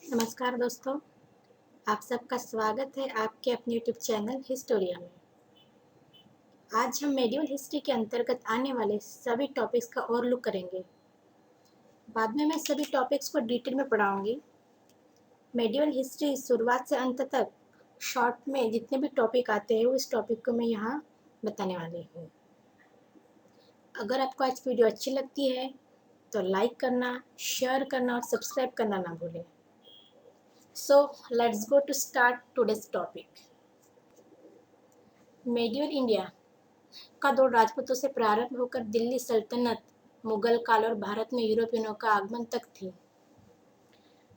नमस्कार दोस्तों, आप सबका स्वागत है आपके अपने यूट्यूब चैनल हिस्टोरिया में। आज हम मेडिवल हिस्ट्री के अंतर्गत आने वाले सभी टॉपिक्स का ओवरलुक करेंगे। बाद में मैं सभी टॉपिक्स को डिटेल में पढ़ाऊंगी। मेडिवल हिस्ट्री शुरुआत से अंत तक शॉर्ट में जितने भी टॉपिक आते हैं उस टॉपिक को मैं यहाँ बताने वाली हूँ। अगर आपको आज वीडियो अच्छी लगती है तो लाइक करना, शेयर करना और सब्सक्राइब करना ना भूलें। So let's go to start today's topic. Medieval India का दौर राजपूतों से प्रारंभ होकर दिल्ली सल्तनत, मुगल काल और भारत में यूरोपियनों का आगमन तक थी।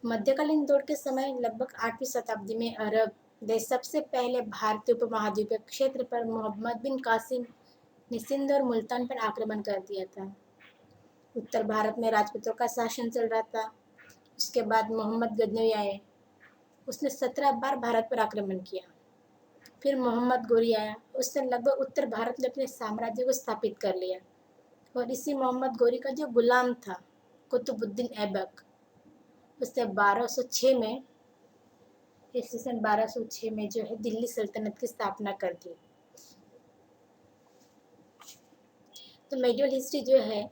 मध्यकालीन दौर के समय लगभग 8वीं शताब्दी में अरब देश सबसे पहले भारतीय उपमहाद्वीपीय क्षेत्र पर मोहम्मद बिन कासिम ने सिंध और मुल्तान पर आक्रमण कर दिया था। उत्तर भारत में राजपूतों का शासन चल रहा था। उसके बाद मोहम्मद गजनवी आए। उसने 17 बार भारत पर आक्रमण किया। फिर मोहम्मद गोरी आया। उसने लगभग उत्तर भारत में अपने साम्राज्य को स्थापित कर लिया। और इसी मोहम्मद गोरी का जो गुलाम था कुतुबुद्दीन ऐबक, उसने 1206 में ईस्वी 1206 में जो है दिल्ली सल्तनत की स्थापना कर दी। तो मेडिवल हिस्ट्री जो है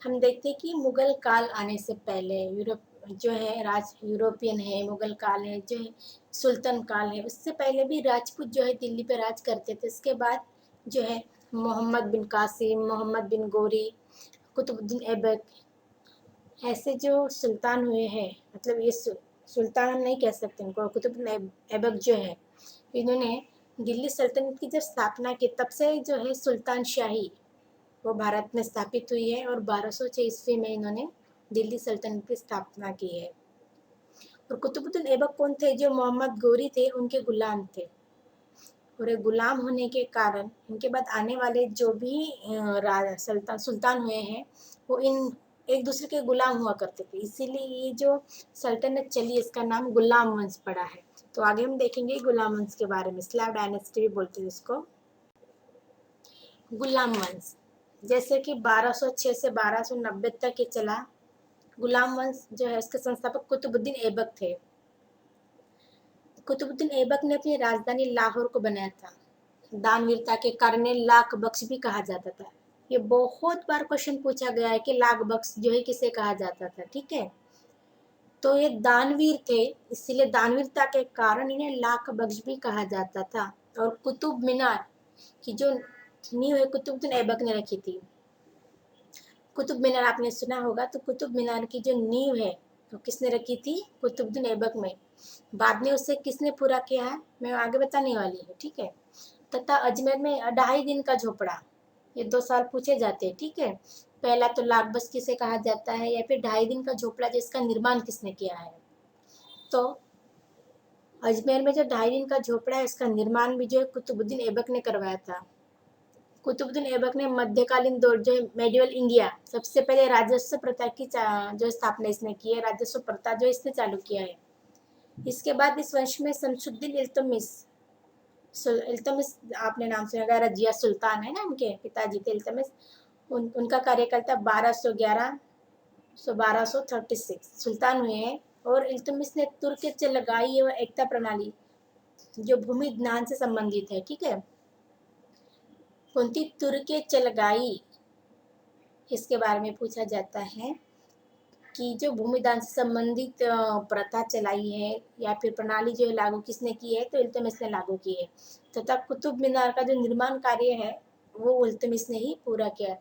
हम देखते हैं कि मुगल काल आने से पहले यूरोप जो है यूरोपियन है, मुगल काल है, जो है सुल्तान काल है, उससे पहले भी राजपूत जो है दिल्ली पे राज करते थे। इसके बाद जो है मोहम्मद बिन कासिम, मोहम्मद बिन गोरी, कुतुबुद्दीन ऐबक, ऐसे जो सुल्तान हुए हैं, मतलब ये सुल्तान हम नहीं कह सकते इनको, कुतुबुद्दीन ऐबक जो है इन्होंने दिल्ली सल्तनत की जब स्थापना की तब से जो है सुल्तान शाही वो भारत में स्थापित हुई है। और 1206 ईस्वी में इन्होंने दिल्ली सल्तनत की स्थापना की है। और कुतुबुद्दीन ऐबक कौन थे? जो मोहम्मद गोरी थे उनके गुलाम थे। और ये गुलाम होने के कारण इनके बाद आने वाले जो भी सुल्तान हुए हैं वो इन एक दूसरे के गुलाम हुआ करते थे। इसीलिए ये जो सल्तनत चली इसका नाम गुलाम वंश पड़ा है। तो आगे हम देखेंगे गुलाम वंश के बारे में। स्लाव डायनेस्टी भी बोलते हैं इसको। गुलाम वंश जैसे कि 1206 से 1290 तक ये चला। गुलाम वंश जो है उसके संस्थापक कुतुबुद्दीन ऐबक थे। कुतुबुद्दीन ऐबक ने अपनी राजधानी लाहौर को बनाया था। दानवीरता के कारण लाख बख्श भी कहा जाता था। ये बहुत बार क्वेश्चन पूछा गया है कि लाख बख्श जो है किसे कहा जाता था, ठीक है। तो ये दानवीर थे, इसीलिए दानवीरता के कारण इन्हें लाख बख्श भी कहा जाता था। और कुतुब मीनार की जो नींव है कुतुबुद्दीन ऐबक ने रखी थी। कुतुब मीनार आपने सुना होगा, तो कुतुब मीनार की जो नींव है तो किसने रखी थी? कुतुबुद्दीन ऐबक में। बाद में उसे किसने पूरा किया है मैं आगे बताने वाली हूँ, ठीक है। तथा अजमेर में 2.5 दिन का झोपड़ा, ये 2 साल पूछे जाते हैं, ठीक है। पहला तो लाख बख्श किसे कहा जाता है, या फिर 2.5 दिन का झोपड़ा जिसका निर्माण किसने किया है। तो अजमेर में जो 2.5 दिन का झोपड़ा है उसका निर्माण भी जो है कुतुबुद्दीन ऐबक ने करवाया था। कुतुबुद्दीन ऐबक ने मध्यकालीन दौर जो मेडिवल इंडिया, सबसे पहले राजस्व प्रथा की जो स्थापना इसने की है, राजस्व प्रथा जो इसने चालू किया है। इसके बाद इस वंश में शमसुद्दीन इल्तुतमिश आपने नाम सुना होगा, रजिया सुल्तान है ना, उनके पिताजी थे इल्तुतमिश। उनका कार्यकाल था 1211 1236 सुल्तान हुए हैं। और इल्तुतमिश ने तुर्क चलगाई व एकता प्रणाली जो भूमि ज्ञान से संबंधित है, ठीक है। कुंती तुर्क चलगाई, इसके बारे में पूछा जाता है कि जो भूमिदान से संबंधित प्रथा चलाई है या फिर प्रणाली जो है लागू किसने की है, तो इल्तुतमिश ने लागू की है। तथा कुतुब मीनार का जो निर्माण कार्य है वो इल्तुतमिश ने ही पूरा किया।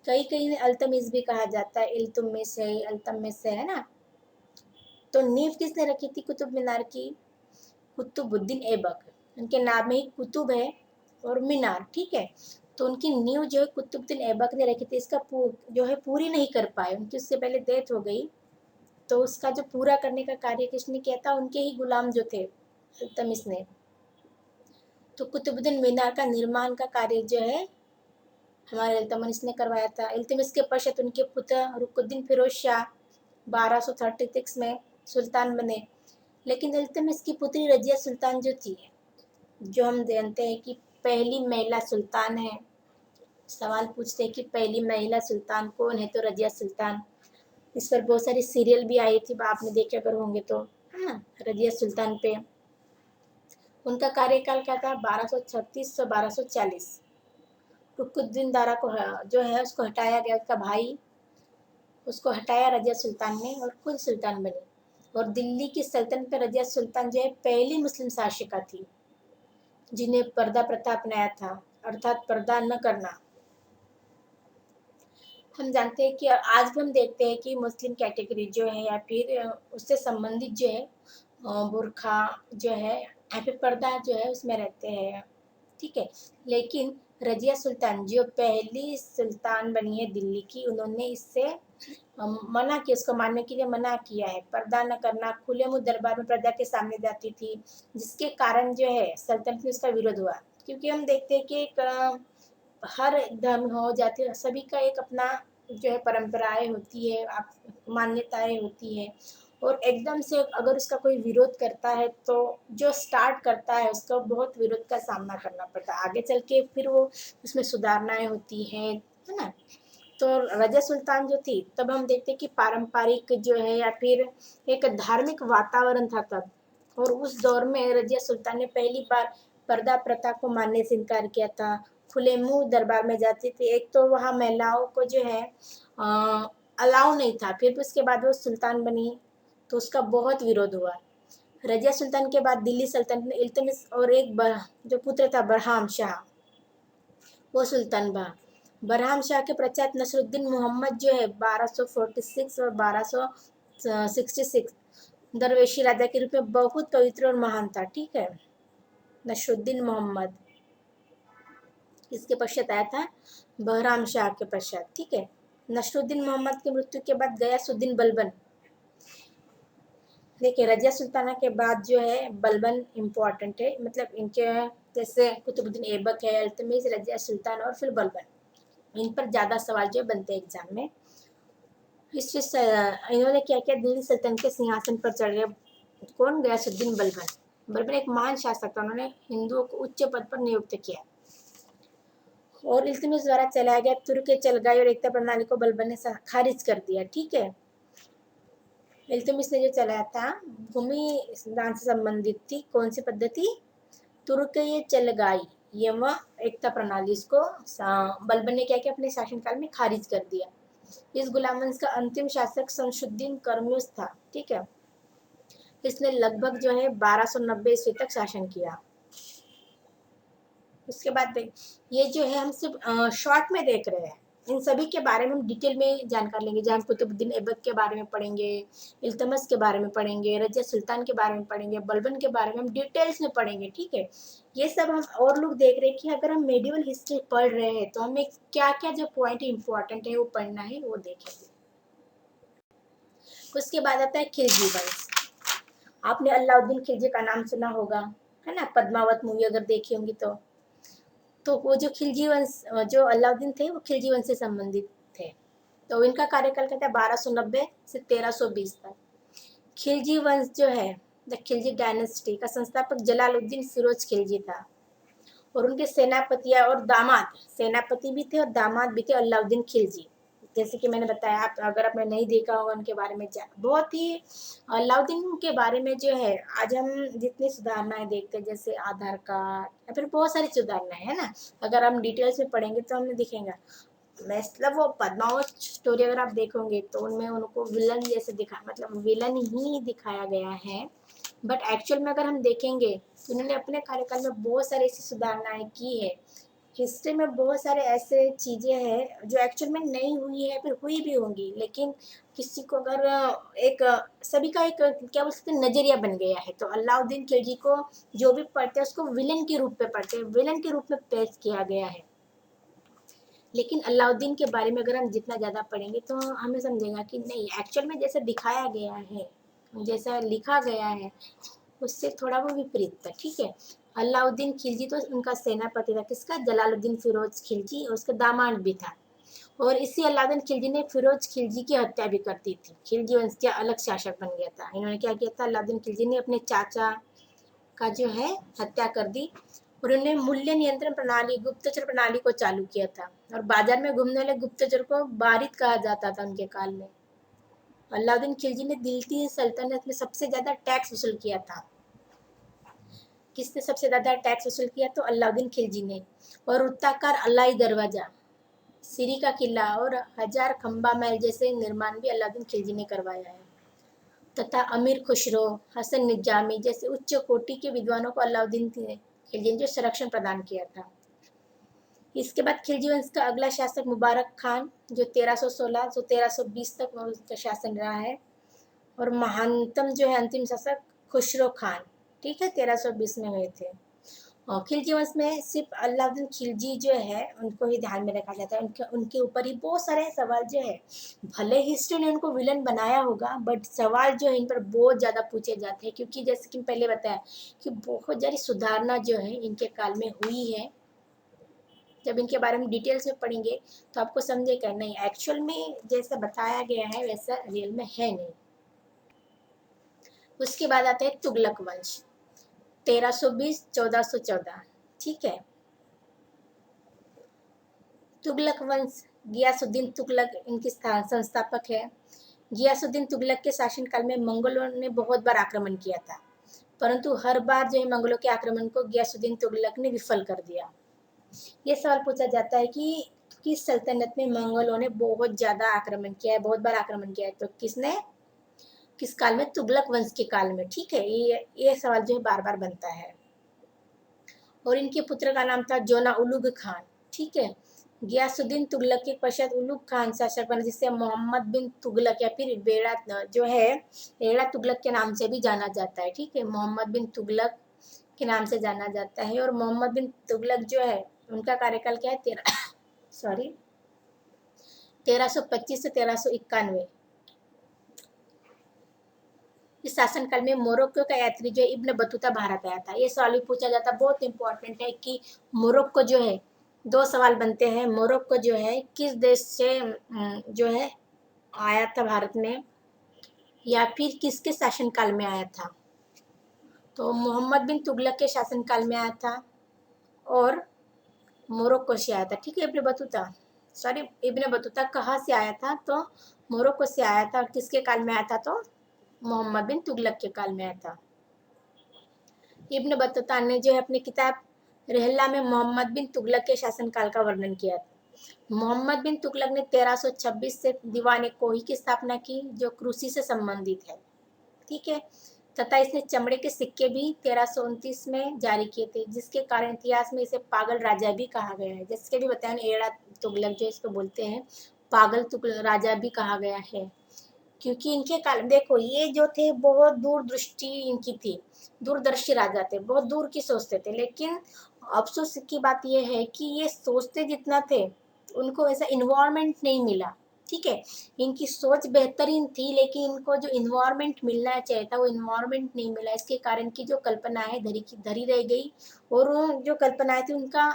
कई कई अल्तमिश भी कहा जाता है, इल्तुतमिश है, अल्तमिश है ना। तो नींव किसने रखी थी कुतुब मीनार की? कुतुबुद्दीन ऐबक। उनके नाम में ही कुतुब है और मीनार, ठीक है। तो उनकी नींव जो है कुतुबुद्दीन ऐबक ने रखी थी। इसका जो है पूरी नहीं कर पाए, उनकी उससे पहले डेथ हो गई। तो उसका जो पूरा करने का कार्य किसने किया था? उनके ही गुलाम जो थे इल्तुतमिश ने। तो कुतुबुद्दीन मीनार का निर्माण का कार्य जो है हमारे इल्तुतमिश ने करवाया था। इल्तुतमिश के पश्चात उनके पुत्र रुकुद्दीन फिरोज शाह 1236 में सुल्तान बने। लेकिन इल्तुतमिश की पुत्री रजिया सुल्तान जो थी, जो हम जानते हैं कि पहली महिला सुल्तान है। सवाल पूछते हैं कि पहली महिला सुल्तान कौन है, तो रजिया सुल्तान। इस पर बहुत सारी सीरियल भी आई थी, आपने देखे अगर होंगे तो, है ना। रजिया सुल्तान पे। उनका कार्यकाल क्या था, 1236 से 1240। रुकनुद्दीन दारा को जो है उसको हटाया गया, उसका भाई उसको हटाया रजिया सुल्तान ने और खुद सुल्तान बनी। और दिल्ली की सल्तनत में रजिया सुल्तान जो है पहली मुस्लिम शासिका थी जिन्हें पर्दा प्रथा अपनाया था, अर्थात पर्दा न करना। हम जानते हैं कि आज भी हम देखते हैं कि मुस्लिम कैटेगरी जो है या फिर उससे संबंधित जो है बुर्खा जो है या फिर पर्दा जो है उसमें रहते हैं, ठीक है। लेकिन रजिया सुल्तान जो पहली सुल्तान बनी है दिल्ली की, उन्होंने इससे मना किया, उसको मानने के लिए मना किया है। पर्दा न करना, खुले मुंह दरबार में प्रजा के सामने जाती थी, जिसके कारण जो है सल्तनत में उसका विरोध हुआ। क्योंकि हम देखते हैं कि एक हर धर्म हो जाति हो, सभी का एक अपना जो है परंपराएं होती है, मान्यताएं होती है। और एकदम से अगर उसका कोई विरोध करता है तो जो स्टार्ट करता है उसको बहुत विरोध का सामना करना पड़ता है, आगे चल के फिर वो उसमें सुधारनाएं होती है ना। तो रजिया सुल्तान जो थी तब हम देखते कि पारंपरिक जो है या फिर एक धार्मिक वातावरण था तब। और उस दौर में रजिया सुल्तान ने पहली बार पर्दा प्रथा को मानने से इनकार किया था, खुले मुंह दरबार में जाती थी। एक तो वहाँ महिलाओं को जो है अलाउ नहीं था, फिर उसके बाद वो सुल्तान बनी तो उसका बहुत विरोध हुआ। रजिया सुल्तान के बाद दिल्ली सल्तनत में इल्तुतमिश और एक जो पुत्र था बरहाम शाह, वो सुल्तान बना। बरहाम शाह के पश्चात नसरुद्दीन मोहम्मद जो है 1246 और 1266 दरवेशी राजा के रूप में बहुत पवित्र और महान था, ठीक है। नसरुद्दीन मोहम्मद इसके पश्चात आया था बहराम शाह के पश्चात, ठीक है। नसरुद्दीन मोहम्मद की मृत्यु के बाद गयासुद्दीन बलबन, देखिए रजिया सुल्ताना के बाद जो है बलबन इम्पोर्टेंट है, मतलब इनके जैसे कुतुबुद्दीन ऐबक है, इल्तुतमिश, रजिया सुल्तान और फिर बलबन, इन पर ज़्यादा सवाल जो है बनते हैं एग्जाम में। इन्होंने क्या किया, दिल्ली सल्तनत के सिंहासन पर चढ़ गए। कौन, गयासुद्दीन बलबन। बलबन एक महान शासक था, उन्होंने हिंदुओं को उच्च पद पर नियुक्त किया। और इल्तुतमिश द्वारा चलाया गया तुर्क चलगाई और एकता प्रणाली को बलबन ने खारिज कर दिया, ठीक है। इल्तुतमिश ने जो चलाया था भूमि दान से संबंधित थी, कौन सी पद्धति, तुर्क चलगाई एवं एकता प्रणाली, इसको बलबन ने क्या किया अपने शासनकाल में खारिज कर दिया। इस गुलाम वंश का अंतिम शासक शमशुद्दीन कर्मयूस था, ठीक है। इसने लगभग जो है 1290 ईस्वी तक शासन किया। उसके बाद ये जो है हम सिर्फ शॉर्ट में देख रहे हैं, इन सभी के बारे में हम डिटेल में जानकारी लेंगे। जहाँ हम कुतुबुद्दीन ऐबक के बारे में पढ़ेंगे, इल्तुतमिश के बारे में पढ़ेंगे, रजिया सुल्तान के बारे में पढ़ेंगे, बलबन के बारे में हम डिटेल्स में पढ़ेंगे, ठीक है। ये सब हम और लोग देख रहे हैं कि अगर हम मेडिवल हिस्ट्री पढ़ रहे हैं तो हमें क्या क्या जो पॉइंट इंपॉर्टेंट है वो पढ़ना है, वो देखेंगे। उसके बाद आता है खिलजी वंश। आपने अलाउद्दीन खिलजी का नाम सुना होगा, है ना, पद्मावत मूवी अगर देखी होंगी तो वो जो खिलजी वंश, जो अलाउद्दीन थे वो खिलजी वंश से संबंधित थे। तो इनका कार्यकाल कहता है 1290 से 1320 तक। खिलजी वंश जो है, द खिलजी डायनेस्टी का संस्थापक जलालुद्दीन फिरोज खिलजी था। और उनके सेनापति और दामाद, सेनापति भी थे और दामाद भी थे अलाउद्दीन खिलजी। जैसे कि मैंने बताया, आप अगर आपने नहीं देखा होगा उनके बारे में, बहुत ही अलाउद्दीन के बारे में जो है आज हम जितनी सुधारणाएं देखते हैं, जैसे आधार कार्ड या फिर बहुत सारी सुधारणाएं है ना, अगर हम डिटेल्स में पढ़ेंगे तो हमें दिखेगा। मतलब वो पद्मावत स्टोरी अगर आप देखोगे तो उनमें उनको विलन जैसे मतलब विलन ही दिखाया गया है। बट एक्चुअल में अगर हम देखेंगे तो उन्होंने अपने कार्यकाल में बहुत सारी ऐसी सुधारणाएं की है। हिस्ट्री में बहुत सारे ऐसे चीज़ें हैं जो एक्चुअल में नहीं हुई है, फिर हुई भी होंगी, लेकिन किसी को अगर एक सभी का एक क्या बोल सकते नज़रिया बन गया है। तो अलाउद्दीन खिलजी को जो भी पढ़ते हैं उसको विलन के रूप में पढ़ते हैं, विलन के रूप में पेश किया गया है। लेकिन अलाउद्दीन के बारे में अगर हम जितना ज़्यादा पढ़ेंगे तो हमें समझेगा कि नहीं, एक्चुअल में जैसा दिखाया गया है, जैसा लिखा गया है, उससे थोड़ा वो विपरीत था, ठीक है। अलाउद्दीन खिलजी तो उनका सेनापति था, किसका, जलालुद्दीन फिरोज खिलजी, और उसका दामाद भी था। और इसी अलाउद्दीन खिलजी ने फिरोज खिलजी की हत्या भी कर दी थी। खिलजी वंश का अलग शासक बन गया था। इन्होंने क्या किया था, अलाउद्दीन खिलजी ने अपने चाचा का जो है हत्या कर दी। और उन्होंने मूल्य नियंत्रण प्रणाली, गुप्तचर प्रणाली को चालू किया था। और बाजार में घूमने वाले गुप्तचर को बारिद कहा जाता था उनके काल में। अलाउद्दीन खिलजी ने दिल्ली सल्तनत में सबसे ज़्यादा टैक्स वसूल किया था। किसने सबसे ज़्यादा टैक्स वसूल किया? तो अलाउद्दीन खिलजी ने। और वृत्ताकार अलाई दरवाजा, सीरी का किला और 1000 खंबा महल जैसे निर्माण भी अलाउद्दीन खिलजी ने करवाया है। तथा अमीर खुसरो, हसन निजामी जैसे उच्च कोटि के विद्वानों को अलाउद्दीन खिलजी ने जो संरक्षण प्रदान किया था। इसके बाद खिलजी वंश का अगला शासक मुबारक खान, जो 1316 से 1320 तक उसका शासन रहा है। और महानतम जो है अंतिम शासक खुसरो खान, ठीक है, 1320 में हुए थे। और खिलजी वंश में सिर्फ अलाउद्दीन खिलजी जो है उनको ही ध्यान में रखा जाता है। उनके ऊपर ही बहुत सारे सवाल जो है, भले हिस्ट्री ने उनको विलन बनाया होगा, बट सवाल जो है इन पर बहुत ज़्यादा पूछे जाते हैं, क्योंकि जैसे कि पहले बताया कि बहुत ज़्यादा सुधारना जो है इनके काल में हुई है। जब इनके बारे में डिटेल्स में पढ़ेंगे तो आपको समझेगा नहीं, एक्चुअल में जैसा बताया गया है वैसा रियल में है नहीं। उसके बाद आता है तुगलक वंश, 1320-1414, ठीक है। तुगलक वंश, गियासुद्दीन तुगलक इनके संस्थापक है। गियासुद्दीन तुगलक के शासनकाल में मंगोलों ने बहुत बार आक्रमण किया था, परंतु हर बार जो है मंगोलों के आक्रमण को गियासुद्दीन तुगलक ने विफल कर दिया। ये सवाल पूछा जाता है कि किस सल्तनत में मंगोलों ने बहुत ज़्यादा आक्रमण किया है, बहुत बार आक्रमण किया है, तो किसने, किस काल में? तुगलक वंश के काल में, ठीक है। ये सवाल जो है बार बार बनता है। और इनके पुत्र का नाम था जोना उलुग खान, ठीक है। गियासुद्दीन तुगलक के पश्चात उलुग खान शासक बने, जिससे मोहम्मद बिन तुगलक या फिर बेड़ा जो है बेड़ा तुगलक के नाम से भी जाना जाता है, ठीक है। मोहम्मद बिन तुगलक के नाम से जाना जाता है। और मोहम्मद बिन तुगलक जो है उनका कार्यकाल क्या है? 1325 से 1391। इस शासनकाल में मोरक्को का यात्री जो है इब्न बतूता भारत आया था। ये सवाल भी पूछा जाता है, बहुत इंपॉर्टेंट है कि मोरक्को जो है, दो सवाल बनते हैं, मोरक्को जो है किस देश से जो है आया था भारत में, या फिर किसके शासनकाल में आया था? तो मोहम्मद बिन तुगलक के शासनकाल में आया था और मोरक्को से आया था, ठीक है। इब्न बतूता कहाँ से आया था? तो मोरक्को से आया था। और किसके काल में आया था? तो मोहम्मद बिन तुगलक के काल में आया था। इब्न बतूता ने जो है अपनी किताब रहला में मोहम्मद बिन तुगलक के शासनकाल का वर्णन किया था। मोहम्मद बिन तुगलक ने 1326 से दीवान कोही की स्थापना की, जो कृषि से संबंधित है, ठीक है। तथा इसने चमड़े के सिक्के भी 1329 में जारी किए थे, जिसके कारण इतिहास में इसे पागल राजा भी कहा गया है। जैसे भी बताया, एड़ा तुगलक जो इसको बोलते हैं पागल तुगलक राजा भी कहा गया है, क्योंकि इनके काल देखो ये जो थे बहुत दूरदृष्टि इनकी थी, दूरदर्शी राजा थे, बहुत दूर की सोचते थे। लेकिन अफसोस की बात यह है कि ये सोचते जितना थे उनको ऐसा इन्वायरमेंट नहीं मिला, ठीक है। इनकी सोच बेहतरीन थी, लेकिन इनको जो इन्वायरमेंट मिलना चाहिए था वो इन्वायरमेंट नहीं मिला। इसके कारण की जो कल्पनाएं धरी की धरी रह गई, और जो कल्पनाएं थी उनका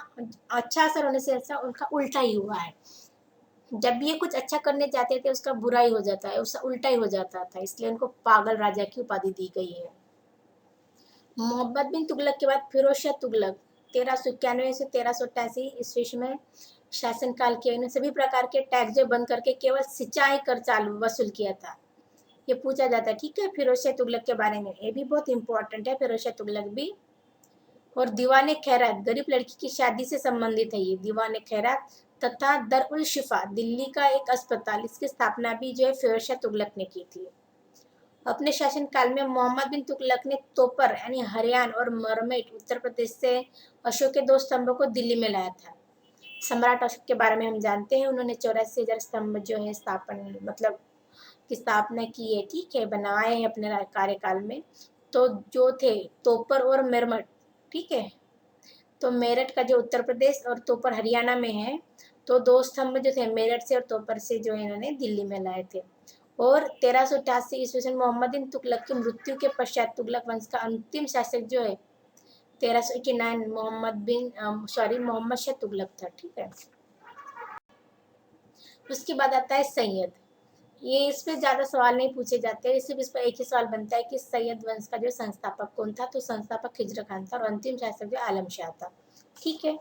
अच्छा असर होने से ऐसा उनका उल्टा ही हुआ है। जब भी ये कुछ अच्छा करने जाते थे उसका बुरा ही हो जाता है, उसका उल्टा ही हो जाता था, इसलिए उनको पागल राजा की उपाधि दी गई है। मोहम्मद बिन तुगलक के बाद फिरोज शाह तुगलक 1391 से 1388 ईस्वी में शासनकाल किया। इन्होंने सभी प्रकार के टैक्स जो बंद करके केवल सिंचाई कर चालू वसूल किया था। ये पूछा जाता है, ठीक है, फिरोज शाह तुगलक के बारे में। ये भी बहुत इंपॉर्टेंट है, फिरोज शाह तुगलक भी। और दीवाने खैरात, गरीब लड़की की शादी से संबंधित है ये दीवाने खैरात। तथा दर उल शिफा, दिल्ली का एक अस्पताल, इसकी स्थापना भी जो है फिरोज शाह तुगलक ने की थी। अपने शासनकाल में मोहम्मद बिन तुगलक ने तोपर यानी हरियाण और मरमेट उत्तर प्रदेश से अशोक के 2 स्तंभों को दिल्ली में लाया था। सम्राट अशोक के बारे में हम जानते हैं, उन्होंने 84,000 स्तंभ जो है की स्थापना की है, ठीक है, बनवाए हैं अपने कार्यकाल में। तो जो थे तोपर और मरमट, ठीक है, तो मेरठ का जो उत्तर प्रदेश और तोपर हरियाणा में है, तो 2 स्तंभ जो थे मेरठ से और तोपर से जो इन्होंने दिल्ली में लाए थे। और 1388 ईस्वी में मोहम्मद बिन तुगलक की मृत्यु के पश्चात तुगलक वंश का अंतिम शासक जो है 1389 मोहम्मद शाह तुगलक था, ठीक है। उसके बाद आता है सैयद। ये इस पे ज्यादा सवाल नहीं पूछे जाते, सिर्फ इस पर एक ही सवाल बनता है कि सैयद वंश का जो संस्थापक कौन था? तो संस्थापक खिजर खान था और अंतिम शासक जो आलम शाह था, ठीक है।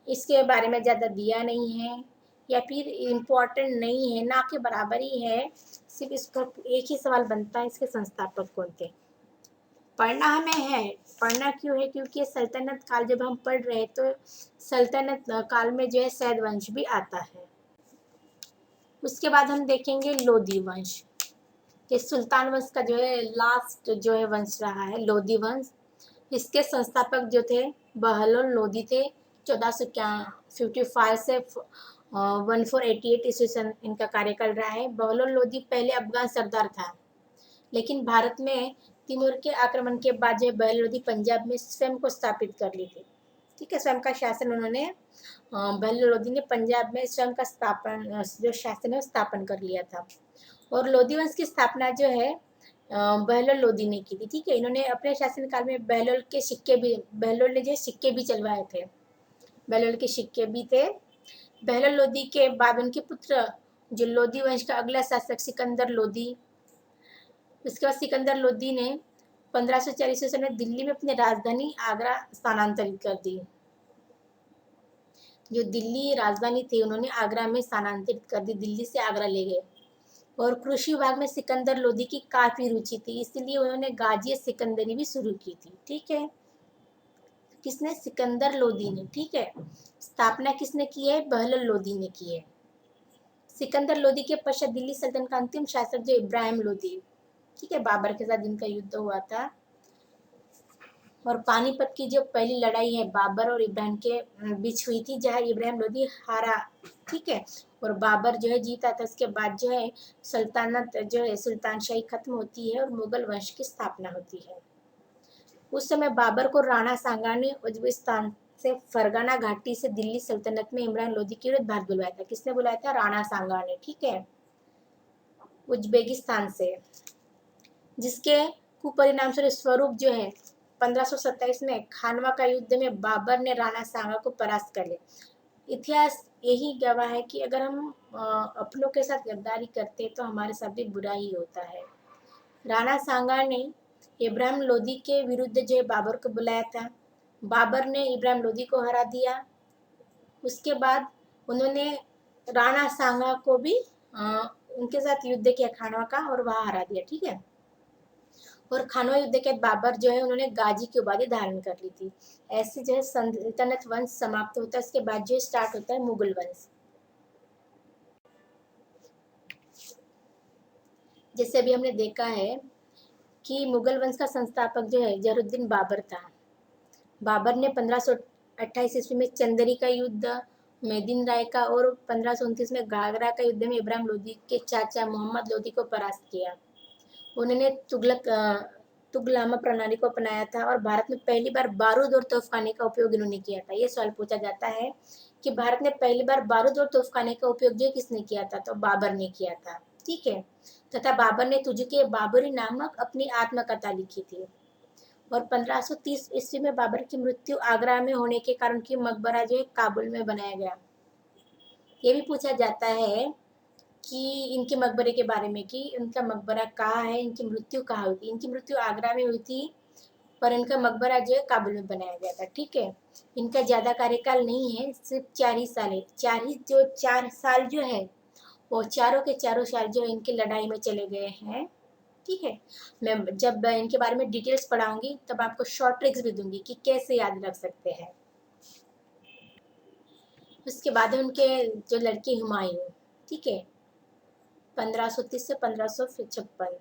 इसके बारे में ज़्यादा दिया नहीं है या फिर इम्पोर्टेंट नहीं है, ना के बराबर ही है। सिर्फ इस पर एक ही सवाल बनता है, इसके संस्थापक कौन थे। पढ़ना हमें है, पढ़ना क्यों है, क्योंकि ये सल्तनत काल जब हम पढ़ रहे हैं तो सल्तनत काल में जो है सैद वंश भी आता है। उसके बाद हम देखेंगे लोदी वंश। ये सुल्तान वंश का जो है लास्ट जो है वंश रहा है, लोदी वंश। इसके संस्थापक जो थे बहलोल लोदी थे। 1455 से 1488 ईस्वी सन इनका कार्यकाल रहा है। बहलोल लोदी पहले अफगान सरदार था, लेकिन भारत में तिमूर के आक्रमण के बाद जो बहलोल लोदी पंजाब में स्वयं को स्थापित कर ली थी। ठीक है, स्वयं का शासन उन्होंने बहलोल लोदी ने पंजाब में स्वयं का जो शासन है स्थापन कर लिया था। और लोदी वंश की स्थापना जो है बहलोल लोदी ने की थी। ठीक है, इन्होंने अपने शासनकाल में बहलोल ने जो सिक्के भी चलवाए थे, बहलोल के सिक्के भी थे। बहलोल लोदी के बाद उनके पुत्र जो लोदी वंश का अगला शासक सिकंदर लोदी, उसके बाद सिकंदर लोदी ने 1540 ईस्वी में दिल्ली में अपनी राजधानी आगरा स्थानांतरित कर दी। जो दिल्ली राजधानी थी उन्होंने आगरा में स्थानांतरित कर दी, दिल्ली से आगरा ले गए। और कृषि विभाग में सिकंदर लोदी की काफी रुचि थी, इसलिए उन्होंने गाजिया सिकंदरी भी शुरू की थी। ठीक है, किसने? सिकंदर लोदी ने। ठीक है, स्थापना किसने की है? बहलोल लोदी ने की है। सिकंदर लोदी के पश्चात दिल्ली सल्तनत का अंतिम शासक जो इब्राहिम लोदी, ठीक है, बाबर के साथ जिनका युद्ध हुआ था। और पानीपत की जो पहली लड़ाई है बाबर और इब्राहिम के बीच हुई थी, जहां इब्राहिम लोदी हारा। ठीक है, और बाबर जो है जीता था। उसके बाद जो है सल्तनत जो है सुल्तानशाही खत्म होती है और मुगल वंश की स्थापना होती है। उस समय बाबर को राणा सांगा ने उज्बेकिस्तान से फरगाना घाटी से दिल्ली सल्तनत में इब्राहिम लोदी के विरुद्ध भारत बुलवाया था। किसने बुलाया था? राणा सांगा ने। ठीक है, उज्बेकिस्तान से, जिसके कुपरिणाम स्वरूप जो है 1527 में खानवा का युद्ध में बाबर ने राणा सांगा को परास्त कर लिया। इतिहास यही गवाह है कि अगर हम अपनों के साथ गद्दारी करते तो हमारे साथ भी बुरा ही होता है। राणा सांगा ने इब्राहिम लोदी के विरुद्ध जो है बाबर को बुलाया था। बाबर ने इब्राहिम लोदी को हरा दिया। उसके बाद उन्होंने राणा सांगा को भी उनके साथ युद्ध किया खानवा का और वहां हरा दिया। ठीक है, और खानवा युद्ध के बाद बाबर जो है उन्होंने गाजी की उपाधि धारण कर ली थी। ऐसे जो है सल्तनत वंश समाप्त होता है। इसके बाद जो स्टार्ट होता है मुगल वंश। जैसे अभी हमने देखा है कि मुगल वंश का संस्थापक जो है जहरुद्दीन बाबर था। बाबर ने 1528 ईस्वी में चंदेरी का युद्ध मेदिन राय का और 1529 में घाघरा का युद्ध में इब्राहिम लोदी के चाचा मोहम्मद लोदी को परास्त किया। उन्होंने तुगलकामा प्रणाली को अपनाया था और भारत में पहली बार बारूद और तोफखाने का उपयोग इन्होंने किया था। ये सवाल पूछा जाता है कि भारत में पहली बार बारूद और तोफखाने का उपयोग जो किसने किया था? तो बाबर ने किया था। ठीक है, तथा बाबर ने तुझके बाबरी नामक अपनी आत्मकथा लिखी थी। और 1530 ईस्वी में बाबर की मृत्यु आगरा में होने के कारण की मकबरा जो है काबुल में बनाया गया। ये भी पूछा जाता है कि इनके मकबरे के बारे में कि इनका मकबरा कहाँ है, इनकी मृत्यु कहाँ हुई थी। इनकी मृत्यु आगरा में हुई थी, पर इनका मकबरा जो है काबुल में बनाया गया था। ठीक है, इनका ज्यादा कार्यकाल नहीं है, सिर्फ 4 ही साल है। 4 साल जो है वो चारों के चारों साल जो इनकी लड़ाई में चले गए हैं। ठीक है, मैं जब इनके बारे में डिटेल्स पढ़ाऊंगी तब आपको शॉर्ट ट्रिक्स भी दूंगी कि कैसे याद रख सकते हैं। उसके बाद है उनके जो लड़के हुमायूं। ठीक है, 1530 से 1556।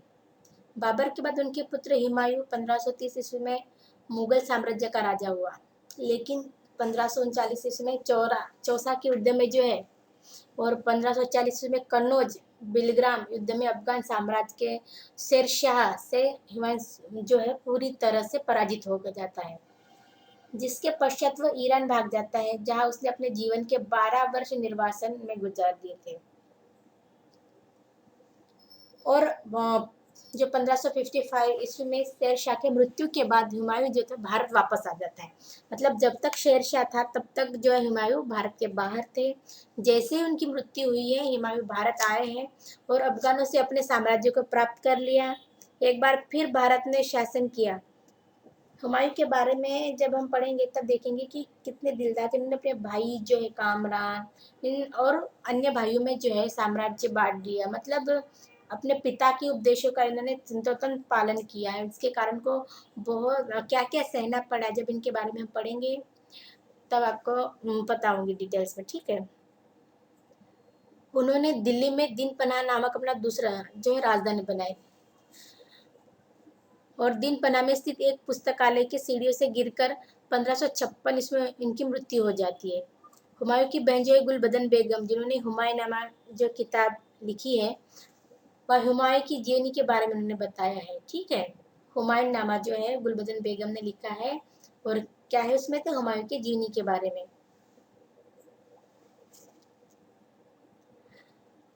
बाबर के बाद उनके पुत्र हुमायूं 1530 ईस्वी में मुगल साम्राज्य का राजा हुआ, लेकिन 1539 ईस्वी में चौसा के युद्ध में जो है और 1540 ईस्वी में कन्नौज बिलग्राम युद्ध में अफगान साम्राज्य के शेरशाह से हुमायूं जो है पूरी तरह से पराजित हो जाता है, जिसके पश्चात वह ईरान भाग जाता है, जहां उसने अपने जीवन के 12 वर्ष निर्वासन में गुजार दिए थे। और जो 1555 ईस्वी में शेरशाह की मृत्यु के बाद हुमायूं जो था भारत वापस आ जाता है। मतलब जब तक शेरशाह था तब तक जो है हुमायूं भारत के बाहर थे। जैसे ही उनकी मृत्यु हुई है हुमायूं भारत आए हैं और अफगानों से अपने साम्राज्य को प्राप्त कर लिया। एक बार फिर भारत ने शासन किया। हुमायूं के बारे में जब हम पढ़ेंगे तब देखेंगे कि कितने दिलदार थे। उन्होंने अपने भाई जो है कामरान इन और अन्य भाइयों में जो है साम्राज्य बांट दिया। मतलब अपने पिता के उपदेशों का इन्होंने चिंतन पालन किया है, इसके कारण को बहुत क्या क्या सहना पड़ा। जब इनके बारे में हम पढ़ेंगे तब आपको पता होंगी डिटेल्स में, ठीक है। उन्होंने दिल्ली में दिन पनाह नामक अपना दूसरा जो है राजधानी बनाई, और दिन पनाह में स्थित एक पुस्तकालय की सीढ़ियों से गिरकर 1556 इसमें इनकी मृत्यु हो जाती है। हुमायूं की बहन जो है गुलबदन बेगम, जिन्होंने हुमायूंनामा जो किताब लिखी है वह हुमायूं की जीवनी के बारे में उन्होंने बताया है, ठीक है। हुमायूंनामा जो है गुलबदन बेगम ने लिखा है, और क्या है उसमें, तो हुमायूं की जीवनी के बारे में।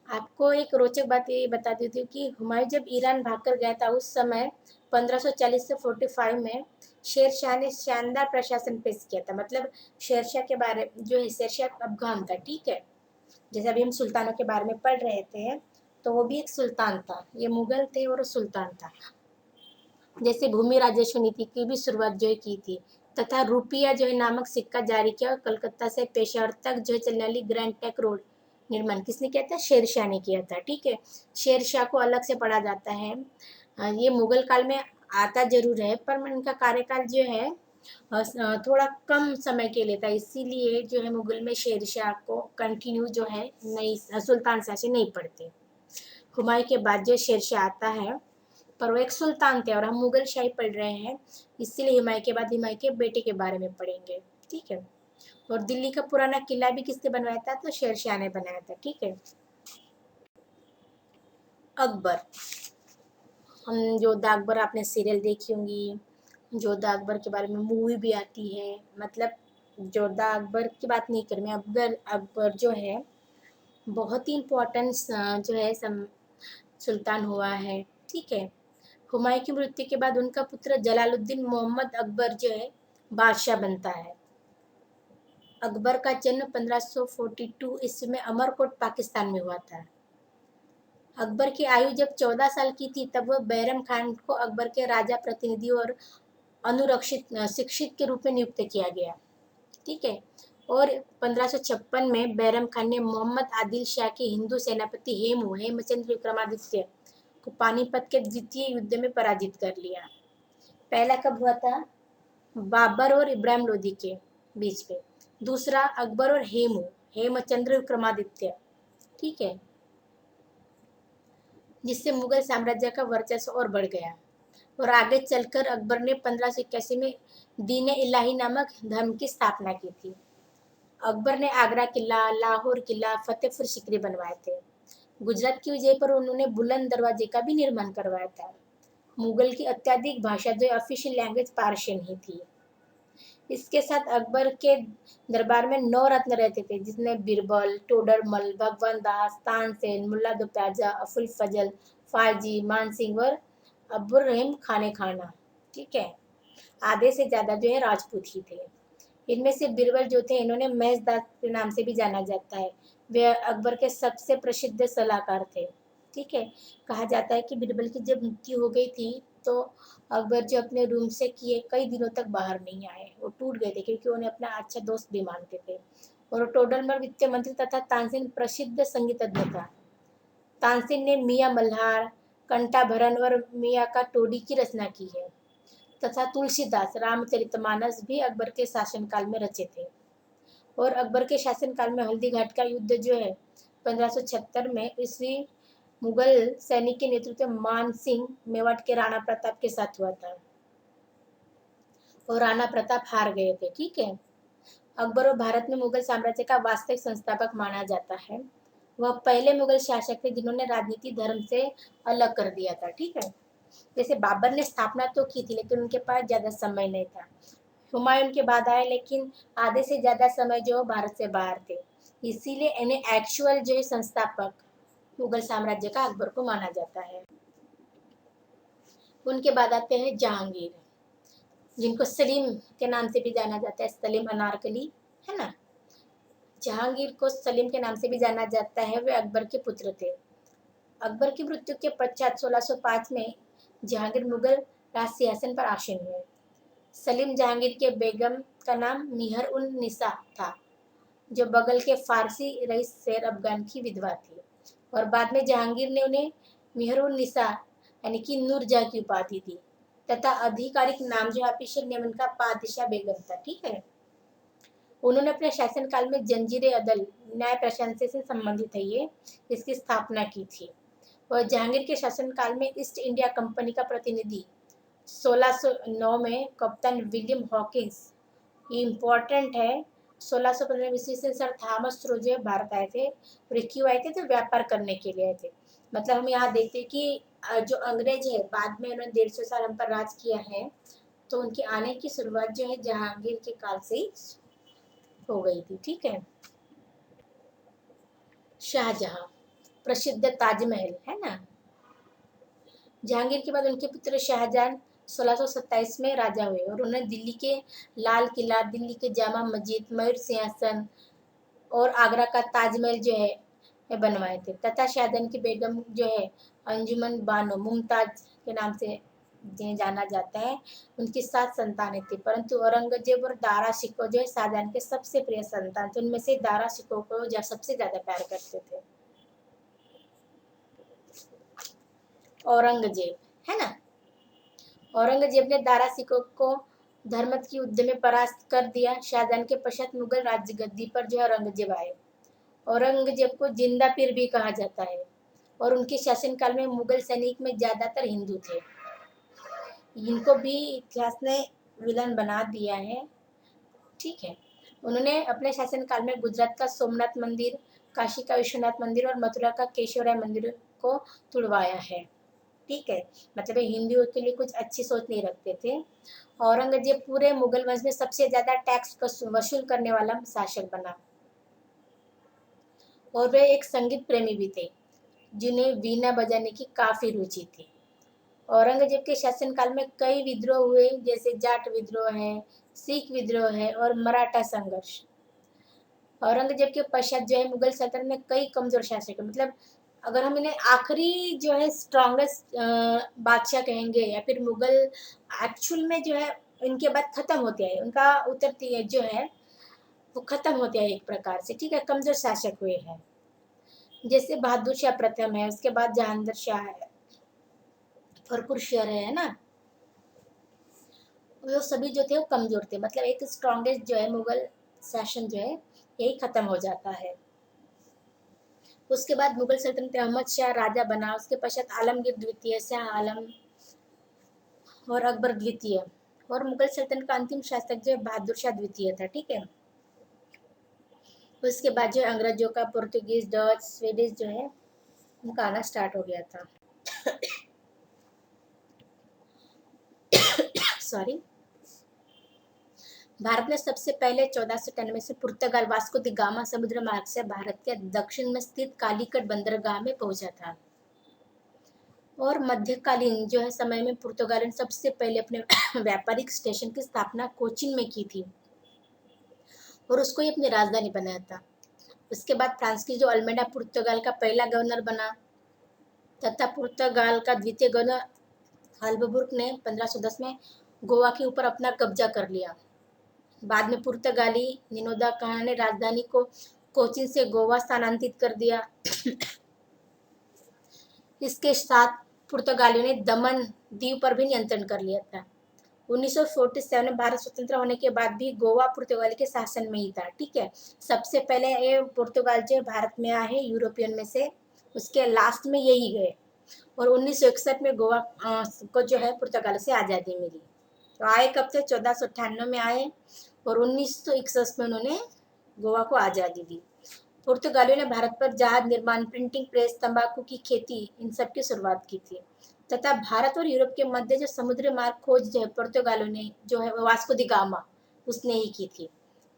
आपको एक रोचक बात ये बता देती हूँ कि हुमायूं जब ईरान भागकर गया था उस समय 1540 से 45 में शेर शाह ने शानदार प्रशासन पेश किया था। मतलब शेरशाह के बारे जो है, शेरशाह अफगान था, ठीक है। जैसे अभी हम सुल्तानों के बारे में पढ़ रहे थे, तो वो भी एक सुल्तान था। ये मुगल थे और सुल्तान था। जैसे भूमि राजस्व नीति की भी शुरुआत जो है की थी, तथा रुपया जो है नामक सिक्का जारी किया, और कलकत्ता से पेशावर तक जो है चलने वाली ग्रैंड ट्रंक रोड निर्माण किसने किया था? शेरशाह ने किया था, ठीक है। शेरशाह को अलग से पढ़ा जाता है। ये मुगल काल में आता जरूर है, पर इनका कार्यकाल जो है थोड़ा कम समय के लिए था, इसीलिए जो है मुगल में शेरशाह को कंटिन्यू जो है नहीं, सुल्तान शाह से नहीं पढ़ते। हुमायूं के बाद जो शेरशाह आता है, पर वो एक सुल्तान थे और हम मुगल शाही पढ़ रहे हैं, इसीलिए हुमायूं के बाद हुमायूं के बेटे के बारे में पढ़ेंगे, ठीक है। और दिल्ली का पुराना किला भी किसने बनवाया था? तो शेरशाह ने बनाया था, ठीक है। अकबर, हम जोधा अकबर आपने सीरियल देखी होंगी, जोधा अकबर के बारे में मूवी भी आती है। मतलब जोधा अकबर की बात नहीं कर, मैं अकबर अकबर जो है बहुत ही इम्पोर्टेंट जो है सुल्तान हुआ है, ठीक है। हुमायूं की मृत्यु के बाद उनका पुत्र जलालुद्दीन मोहम्मद अकबर जो है बादशाह बनता है। अकबर का जन्म 1542 ईस्वी में अमरकोट पाकिस्तान में हुआ था। अकबर की आयु जब 14 साल की थी तब वह बैरम खान को अकबर के राजा प्रतिनिधि और अनुरक्षित शिक्षित के रूप में नियुक्त किया गया, ठीक है। और 1556 में बैरम खान ने मोहम्मद आदिल शाह के हिंदू सेनापति हेमचंद्र विक्रमादित्य को पानीपत के द्वितीय युद्ध में पराजित कर लिया। पहला कब हुआ था? बाबर और इब्राहिम लोदी के बीच में। दूसरा अकबर और हेमचंद्र विक्रमादित्य, ठीक है, जिससे मुगल साम्राज्य का वर्चस्व और बढ़ गया। और आगे चलकर अकबर ने 1581 में दीन इलाही नामक धर्म की स्थापना की थी। अकबर ने आगरा किला, लाहौर किला, फतेहपुर सिकरी बनवाए थे। गुजरात की विजय पर उन्होंने बुलंद दरवाजे का भी निर्माण करवाया था। मुगल की अत्याधिक भाषा जो ऑफिशियल लैंग्वेज पार्शियन ही थी। इसके साथ अकबर के दरबार में 9 रत्न रहते थे, जिसमें बीरबल, टोडरमल, भगवान दास, तानसेन, मुल्ला दो प्याजा, अफुल फजल, फायजी, मानसिंह और अब्दुल रहीम खाने खाना, ठीक है। आधे से ज्यादा जो है राजपूत ही थे। इनमें से बीरबल जो थे, इन्होंने महजदास के नाम से भी जाना जाता है। वे अकबर के सबसे प्रसिद्ध सलाहकार थे, ठीक है। कहा जाता है कि बीरबल की जब मृत्यु हो गई थी तो अकबर जो अपने रूम से किए कई दिनों तक बाहर नहीं आए, वो टूट गए थे, क्योंकि उन्हें अपना अच्छा दोस्त भी मानते थे। और टोडरमल वित्त मंत्री तथा तानसेन प्रसिद्ध संगीतज्ञ था। तानसेन ने मियाँ मल्हार, कंठाभरण और मियाँ का टोडी की रचना की है, तथा तुलसीदास रामचरितमानस भी अकबर के शासनकाल में रचे थे। और अकबर के शासनकाल में हल्दी घाट का युद्ध जो है 1576 में ईस्वी मुगल सैनिक के नेतृत्व में मान सिंह मेवाड़ के राणा प्रताप के साथ हुआ था, और राणा प्रताप हार गए थे, ठीक है। अकबर और भारत में मुगल साम्राज्य का वास्तविक संस्थापक माना जाता है। वह पहले मुगल शासक थे जिन्होंने राजनीति धर्म से अलग कर दिया था, ठीक है। जैसे बाबर ने स्थापना तो की थी, लेकिन उनके पास ज्यादा समय नहीं था। हुमायूं के बाद आए, लेकिन आधे से ज्यादा समय जो भारत से बाहर थे, इसीलिए इन्हें एक्चुअल जो है संस्थापक मुगल साम्राज्य का अकबर को माना जाता है। उनके बाद आते हैं जहांगीर, जिनको सलीम के नाम से भी जाना जाता है, सलीम अनारकली, है ना। जहांगीर को सलीम के नाम से भी जाना जाता है, वे अकबर के पुत्र थे। अकबर की मृत्यु के पश्चात 1605 में जहांगीर मुगल राज सिंहासन पर आसीन हुए। सलीम जहांगीर के बेगम का नाम निहर उन निसा था, जो बगल के फारसी रईस शेर अफगान की विधवा थी। और बाद में जहांगीर ने उन्हें मेहरुन्निसा यानी कि नूरजहाँ की उपाधि थी, तथा आधिकारिक नाम जो ऑफिशियल नेम उनका पादशाह बेगम था। ठीक है। उन्होंने अपने शासनकाल में जंजीरे अदल न्याय प्रशासन से संबंधित है ये, इसकी स्थापना की थी। और जहांगीर के शासनकाल में ईस्ट इंडिया कंपनी का प्रतिनिधि 1609 में कप्तान विलियम हॉकिंस, ये इम्पोर्टेंट है, 1615 ईस्वी से सर थॉमस रो जो भारत आए थे और क्यों आए थे, तो व्यापार करने के लिए आए थे। मतलब हम यहाँ देखते हैं कि जो अंग्रेज है बाद में उन्होंने 150 साल हम पर राज किया है, तो उनके आने की शुरुआत जो है जहांगीर के काल से ही हो गई थी। ठीक है। शाहजहां, प्रसिद्ध ताजमहल है ना। जहांगीर के बाद उनके पुत्र शाहजहां 1627 में राजा हुए और उन्होंने दिल्ली के लाल किला, दिल्ली के जामा मस्जिद, मयूर सिंहासन और आगरा का ताजमहल जो है बनवाए थे। तथा शाहजहां की बेगम जो है अंजुमन बानो मुमताज के नाम से जिन्हें जाना जाता है, उनकी 7 संतानें थी, परंतु औरंगजेब और दारा शिकोह जो है शाहजहां के सबसे प्रिय संतान थे। उनमें से दारा शिकोह को सबसे ज्यादा प्यार करते थे। औरंगजेब है ना। औरंगजेब ने दारा शिकोह को धर्मत की युद्ध में परास्त कर दिया। शाहजहां के पश्चात मुगल राज्य गद्दी पर जो है औरंगजेब आए। औरंगजेब को जिंदा पीर भी कहा जाता है और उनके शासनकाल में मुगल सैनिक में ज्यादातर हिंदू थे। इनको भी इतिहास ने विलन बना दिया है। ठीक है। उन्होंने अपने शासनकाल में गुजरात का सोमनाथ मंदिर, काशी का विश्वनाथ मंदिर और मथुरा का केशवराय मंदिर को तुड़वाया है। ठीक है। मतलब हिंदुओं के लिए कुछ अच्छी सोच नहीं रखते थे। औरंगजेब पूरे मुगल वंश में सबसे ज्यादा टैक्स वसूल करने वाला शासक बना और वे एक संगीत प्रेमी भी थे जिन्हें वीणा बजाने की काफी रुचि थी। औरंगजेब के शासनकाल में कई विद्रोह हुए, जैसे जाट विद्रोह है, सिख विद्रोह है और मराठा संघर्ष। औरंगजेब के पश्चात जो है मुगल सल्तनत में कई कमजोर शासक है। मतलब अगर हम इन्हें आखिरी जो है स्ट्रॉन्गेस्ट बादशाह कहेंगे या फिर मुगल एक्चुअल में जो है इनके बाद खत्म होते हैं, उनका उत्तर जो है वो खत्म होते हैं एक प्रकार से। ठीक है। कमजोर शासक हुए हैं, जैसे बहादुर शाह प्रथम है, उसके बाद जहांगीर शाह है, फरकुर शहर है ना। वो सभी जो थे वो कमजोर थे। मतलब एक स्ट्रॉन्गेस्ट जो है मुगल शासन जो है यही खत्म हो जाता है। उसके बाद मुगल सल्तनत अहमद शाह राजा बना, उसके पश्चात आलमगीर द्वितीय, शाह आलम और अकबर द्वितीय, और मुगल सल्तनत का अंतिम शासक जो है बहादुर शाह द्वितीय था। ठीक है। उसके बाद जो अंग्रेजों का पुर्तगीज, डच, स्वीडिश जो है उनका आना स्टार्ट हो गया था। सॉरी। भारत में सबसे पहले 1493 से पुर्तगाल वास्को द गामा समुद्र मार्ग से भारत के दक्षिण में स्थित कालीकट बंदरगाह में पहुंचा था। और मध्यकालीन जो है समय में पुर्तगाल ने सबसे पहले अपने व्यापारिक स्टेशन की स्थापना कोचीन में की थी और उसको ही अपनी राजधानी बनाया था। उसके बाद फ्रांस की जो अल्मेडा पुर्तगाल का पहला गवर्नर बना तथा पुर्तगाल का द्वितीय गवर्नर हल्बबुर्ग ने 1510 में गोवा के ऊपर अपना कब्जा कर लिया। बाद में पुर्तगाली निनोदा कहा ने राजधानी को कोचीन से गोवा स्थानांतरित कर दिया। इसके साथ पुर्तगालियों ने दमन द्वीप पर भी नियंत्रण कर लिया था। 1947 में भारत स्वतंत्र होने के बाद भी गोवा पुर्तगाली के शासन में ही था। ठीक है। सबसे पहले ये पुर्तगाल जो भारत में आए यूरोपियन में से, उसके लास्ट में यही गए और 1961 में गोवा को जो है पुर्तगाल से आज़ादी मिली। तो आए कब से? 1498 में आए और 1961 में उन्होंने गोवा को आज़ादी दी। पुर्तगालियों ने भारत पर जहाज निर्माण, प्रिंटिंग प्रेस, तंबाकू की खेती, इन सब की शुरुआत की थी तथा भारत और यूरोप के मध्य जो समुद्री मार्ग खोज जो है पुर्तगालियों ने जो है वास्को द गामा उसने ही की थी।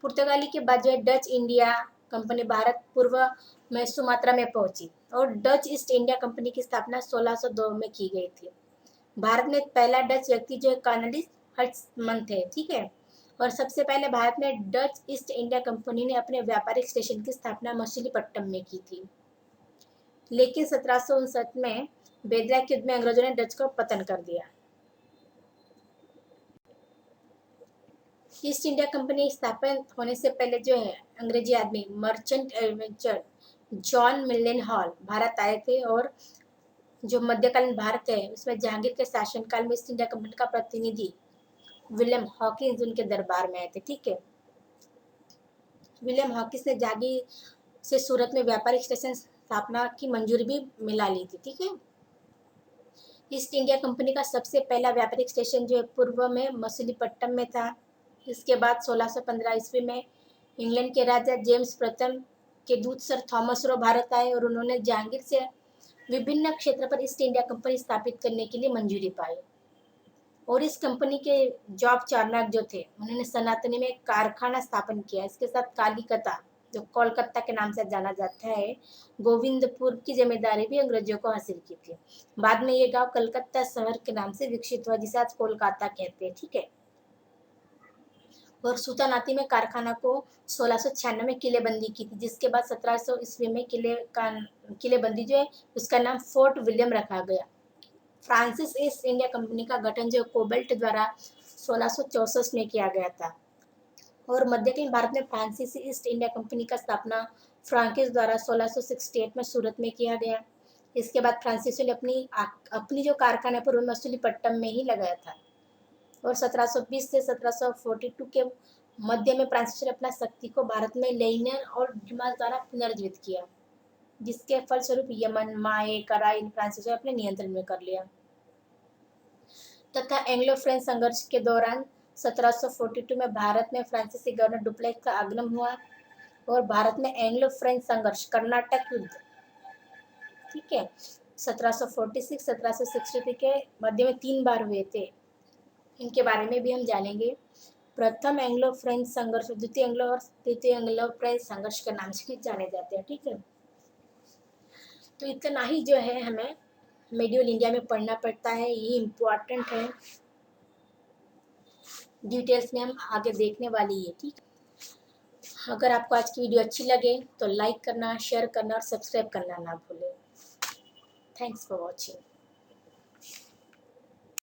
पुर्तगाली के बाद जो है डच इंडिया कंपनी भारत पूर्व में सुमात्रा में पहुंची और डच ईस्ट इंडिया कंपनी की स्थापना 1602 में की गई थी। भारत में पहला डच व्यक्ति जो है कर्नेलिस हट्समन थे। ठीक है। और सबसे पहले भारत में डच ईस्ट इंडिया कंपनी ने अपने व्यापारिक स्टेशन की स्थापना मछलीपट्टनम में की थी, लेकिन 1759 में बेदरा के युद्ध में अंग्रेजों ने डच को पतन कर दिया। ईस्ट इंडिया कंपनी स्थापित होने से पहले जो है अंग्रेजी आदमी मर्चेंट एडवेंचर जॉन मिलन हॉल भारत आए थे और जो मध्यकालीन भारत है उसमें जहांगीर के शासनकाल में ईस्ट इंडिया कंपनी का प्रतिनिधि विलियम हॉकिंस उनके दरबार में आए थे। ठीक है, विलियम हॉकिंस ने जहांगीर से सूरत में व्यापारिक स्टेशन स्थापना की मंजूरी भी मिला ली थी। ठीक है, ईस्ट इंडिया कंपनी का सबसे पहला व्यापारिक स्टेशन जो है पूर्व में मसूलीपट्टनम में था। इसके बाद 1615 ईस्वी में इंग्लैंड के राजा जेम्स प्रथम के दूत सर थॉमस रो भारत आए और उन्होंने जहांगीर से विभिन्न क्षेत्र पर ईस्ट इंडिया कंपनी स्थापित करने के लिए मंजूरी पाई। और इस कंपनी के जॉब चार्नक जो थे उन्होंने सनातनी में एक कारखाना स्थापन किया। इसके साथ कालीकता जो कोलकाता के नाम से जाना जाता है, गोविंदपुर की जिम्मेदारी भी अंग्रेजों को हासिल की थी। बाद में ये गांव कलकत्ता शहर के नाम से विकसित हुआ जिसे आज कोलकाता कहते हैं। ठीक है, और सुल्तानाती में कारखाना को 1696 में किलेबंदी की थी, जिसके बाद 1700 ईस्वी में किलेबंदी जो है उसका नाम फोर्ट विलियम रखा गया। फ्रांसिस ईस्ट इंडिया कंपनी का गठन जो कोबल्ट द्वारा 1664 में किया गया था। और मध्यकालीन भारत में फ्रांसीसी ईस्ट इंडिया कंपनी का स्थापना फ्रांकिस द्वारा 1668 में सूरत में किया गया। इसके बाद फ्रांसीसियों ने अपनी जो कारखाना पर मसूलीपट्टनम में ही लगाया था। और 1720 से 1742 के मध्य में फ्रांसीसियों ने अपना शक्ति को भारत में लेनियर और डिमास द्वारा पुनर्जीवित किया, जिसके फलस्वरूप यमन, माए, कराइल फ्रांसीसियों ने अपने नियंत्रण में कर लिया। तथा एंग्लो फ्रेंच संघर्ष के दौरान 1742 में भारत में फ्रांसीसी गवर्नर डुप्लेक्स का आगमन हुआ और भारत में एंग्लो फ्रेंच संघर्ष कर्नाटक युद्ध, ठीक है, 1746 1763 के मध्य में 3 बार हुए थे। इनके बारे में भी हम जानेंगे। प्रथम एंग्लो फ्रेंच संघर्ष, द्वितीय एंग्लो और तृतीय एंग्लो फ्रेंच संघर्ष के नाम से भी जाने जाते हैं। ठीक है, तो इतना ही जो है हमें मेडिवल इंडिया में पढ़ना पड़ता है, ये इम्पोर्टेंट है। डिटेल्स में हम आगे देखने वाली है। ठीक, अगर आपको आज की वीडियो अच्छी लगे तो लाइक करना, शेयर करना और सब्सक्राइब करना ना भूलें। Thanks for watching.